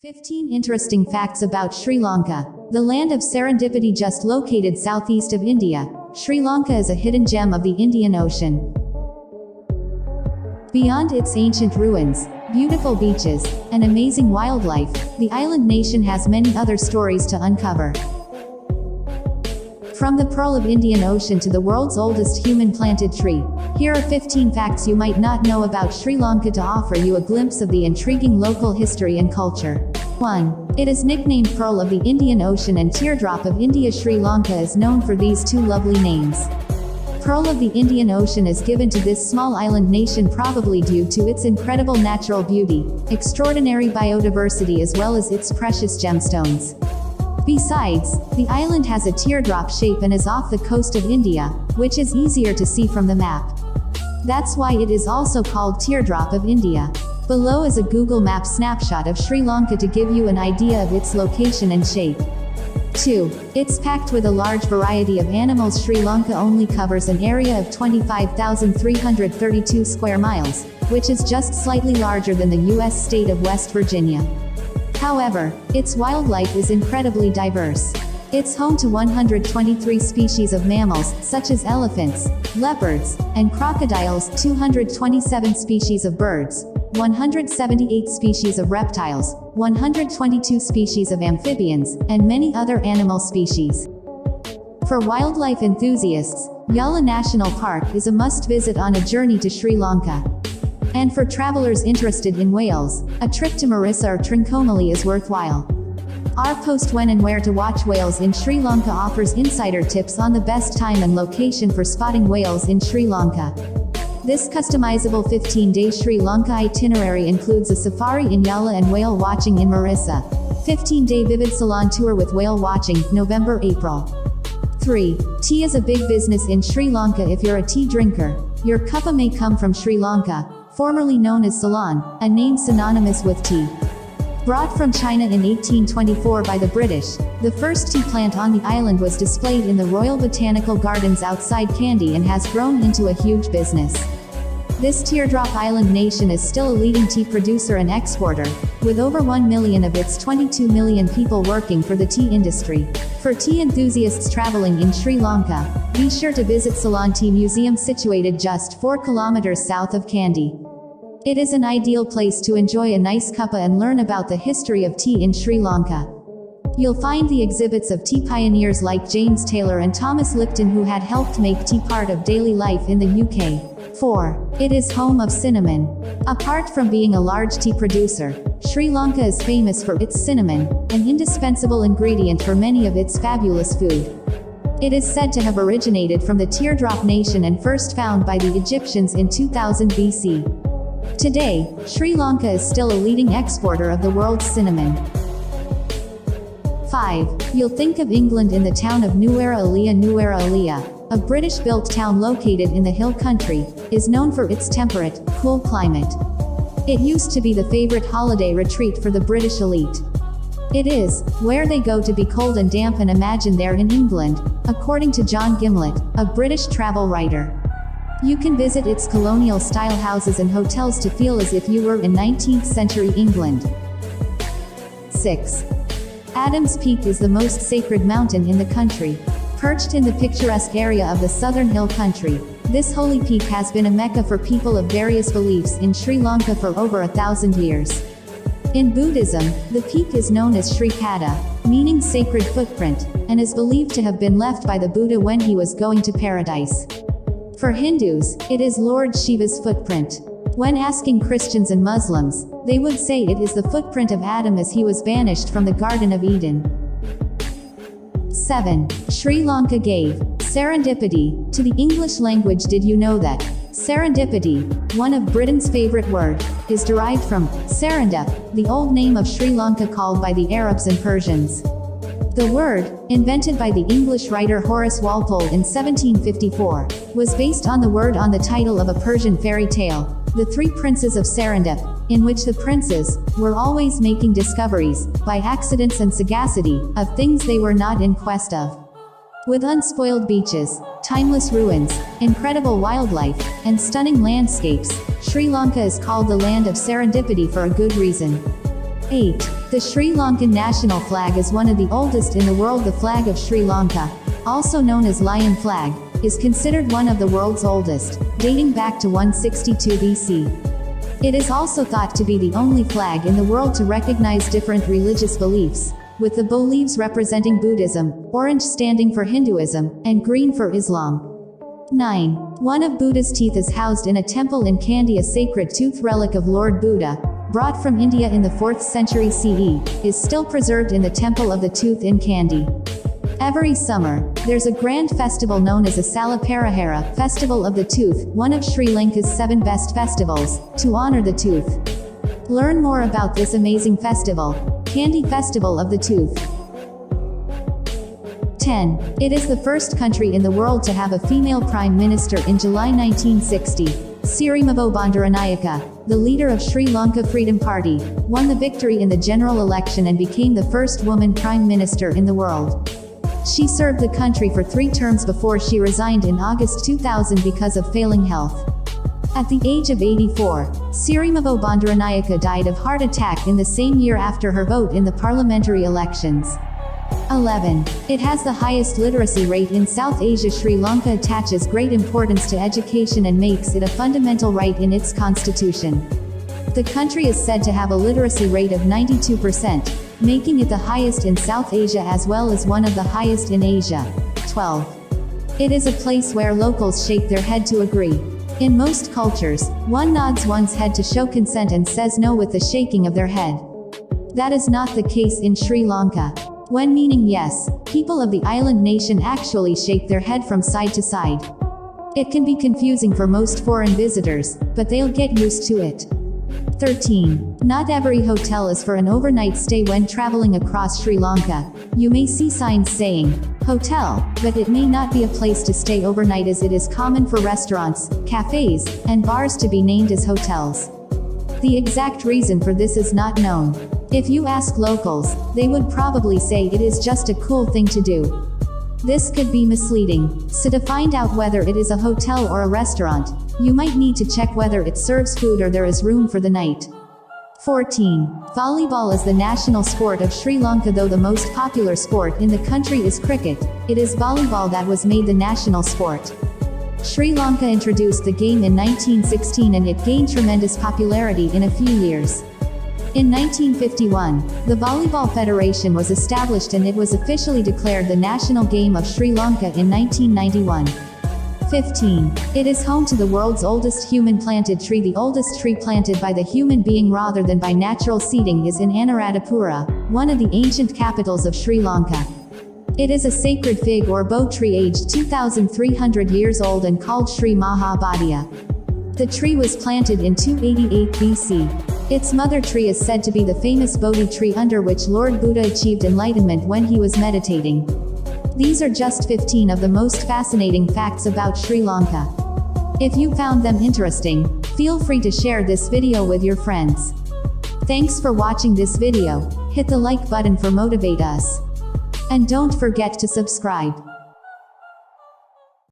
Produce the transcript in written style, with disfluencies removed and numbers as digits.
15 interesting facts about Sri Lanka. The land of serendipity, just located southeast of India, Sri Lanka is a hidden gem of the Indian Ocean. Beyond its ancient ruins, beautiful beaches, and amazing wildlife, the island nation has many other stories to uncover. From the pearl of Indian Ocean to the world's oldest human-planted tree, here are 15 facts you might not know about Sri Lanka to offer you a glimpse of the intriguing local history and culture. 1. It is nicknamed Pearl of the Indian Ocean and Teardrop of India. Sri Lanka is known for these two lovely names. Pearl of the Indian Ocean is given to this small island nation probably due to its incredible natural beauty, extraordinary biodiversity, as well as its precious gemstones. Besides, the island has a teardrop shape and is off the coast of India, which is easier to see from the map. That's why it is also called Teardrop of India. Below is a Google Maps snapshot of Sri Lanka to give you an idea of its location and shape. 2. It's packed with a large variety of animals. Sri Lanka only covers an area of 25,332 square miles, which is just slightly larger than the U.S. state of West Virginia. However, its wildlife is incredibly diverse. It's home to 123 species of mammals, such as elephants, leopards, and crocodiles, 227 species of birds, 178 species of reptiles, 122 species of amphibians, and many other animal species. For wildlife enthusiasts, Yala National Park is a must-visit on a journey to Sri Lanka. And for travelers interested in whales, a trip to Marissa or Trincomalee is worthwhile. Our post When and Where to Watch Whales in Sri Lanka offers insider tips on the best time and location for spotting whales in Sri Lanka. This customizable 15-day Sri Lanka itinerary includes a safari in Yala and whale watching in Marissa. 15-day Vivid Salon tour with whale watching, November-April. 3. Tea is a big business in Sri Lanka. If you're a tea drinker, your cuppa may come from Sri Lanka, formerly known as Ceylon, a name synonymous with tea. Brought from China in 1824 by the British, the first tea plant on the island was displayed in the Royal Botanical Gardens outside Kandy and has grown into a huge business. This teardrop island nation is still a leading tea producer and exporter, with over 1 million of its 22 million people working for the tea industry. For tea enthusiasts traveling in Sri Lanka, be sure to visit Ceylon Tea Museum, situated just 4 kilometers south of Kandy. It is an ideal place to enjoy a nice cuppa and learn about the history of tea in Sri Lanka. You'll find the exhibits of tea pioneers like James Taylor and Thomas Lipton, who had helped make tea part of daily life in the UK. 4. It is home of cinnamon. Apart from being a large tea producer, Sri Lanka is famous for its cinnamon, an indispensable ingredient for many of its fabulous food. It is said to have originated from the Teardrop Nation and first found by the Egyptians in 2000 BC. Today, Sri Lanka is still a leading exporter of the world's cinnamon. 5. You'll think of England in the town of Nuwara Eliya. Nuwara Eliya, a British-built town located in the hill country, is known for its temperate, cool climate. It used to be the favorite holiday retreat for the British elite. It is where they go to be cold and damp and imagine they're in England, according to John Gimlett, a British travel writer. You can visit its colonial-style houses and hotels to feel as if you were in 19th century England. 6. Adams Peak is the most sacred mountain in the country. Perched in the picturesque area of the southern hill country, this holy peak has been a mecca for people of various beliefs in Sri Lanka for over 1,000 years. In Buddhism, the peak is known as Sri Pada, meaning sacred footprint, and is believed to have been left by the Buddha when he was going to paradise. For Hindus, it is Lord Shiva's footprint. When asking Christians and Muslims, they would say it is the footprint of Adam as he was banished from the Garden of Eden. 7. Sri Lanka gave serendipity to the English language. Did you know that serendipity, one of Britain's favorite words, is derived from serendip, the old name of Sri Lanka called by the Arabs and Persians? The word, invented by the English writer Horace Walpole in 1754, was based on the word on the title of a Persian fairy tale, The Three Princes of Serendip, in which the princes were always making discoveries, by accidents and sagacity, of things they were not in quest of. With unspoiled beaches, timeless ruins, incredible wildlife, and stunning landscapes, Sri Lanka is called the land of serendipity for a good reason. 8. The Sri Lankan national flag is one of the oldest in the world. The flag of Sri Lanka, also known as lion flag, is considered one of the world's oldest, dating back to 162 BC. It is also thought to be the only flag in the world to recognize different religious beliefs, with the bow leaves representing Buddhism, orange standing for Hinduism, and green for Islam. 9. One of Buddha's teeth is housed in a temple in Kandy. A sacred tooth relic of Lord Buddha, brought from India in the 4th century CE, is still preserved in the Temple of the Tooth in Kandy. Every summer, there's a grand festival known as a Salaparahara, Festival of the Tooth, one of Sri Lanka's 7 best festivals, to honor the tooth. Learn more about this amazing festival. Kandy Festival of the Tooth. 10. It is the first country in the world to have a female prime minister. In July 1960, Sri Bandaranaike, the leader of Sri Lanka Freedom Party, won the victory in the general election and became the first woman prime minister in the world. She served the country for 3 terms before she resigned in August 2000 because of failing health. At the age of 84, Sri Bandaranaike died of heart attack in the same year after her vote in the parliamentary elections. 11. It has the highest literacy rate in South Asia. Sri Lanka attaches great importance to education and makes it a fundamental right in its constitution. The country is said to have a literacy rate of 92%, making it the highest in South Asia as well as one of the highest in Asia. 12. It is a place where locals shake their head to agree. In most cultures, one nods one's head to show consent and says no with the shaking of their head. That is not the case in Sri Lanka. When meaning yes, people of the island nation actually shake their head from side to side. It can be confusing for most foreign visitors, but they'll get used to it. 13. Not every hotel is for an overnight stay. When traveling across Sri Lanka, you may see signs saying, hotel, but it may not be a place to stay overnight, as it is common for restaurants, cafes, and bars to be named as hotels. The exact reason for this is not known. If you ask locals, they would probably say it is just a cool thing to do. This could be misleading, so to find out whether it is a hotel or a restaurant, you might need to check whether it serves food or there is room for the night. 14. Volleyball is the national sport of Sri Lanka. Though the most popular sport in the country is cricket, it is volleyball that was made the national sport. Sri Lanka introduced the game in 1916 and it gained tremendous popularity in a few years. In 1951, the Volleyball Federation was established and it was officially declared the national game of Sri Lanka in 1991. 15. It is home to the world's oldest human-planted tree. The oldest tree planted by the human being rather than by natural seeding is in Anuradhapura, one of the ancient capitals of Sri Lanka. It is a sacred fig or bo tree aged 2,300 years old and called Sri Mahabodhya. The tree was planted in 288 BC. Its mother tree is said to be the famous Bodhi tree under which Lord Buddha achieved enlightenment when he was meditating. These are just 15 of the most fascinating facts about Sri Lanka. If you found them interesting, feel free to share this video with your friends. Thanks for watching this video. Hit the like button for motivate us. And don't forget to subscribe.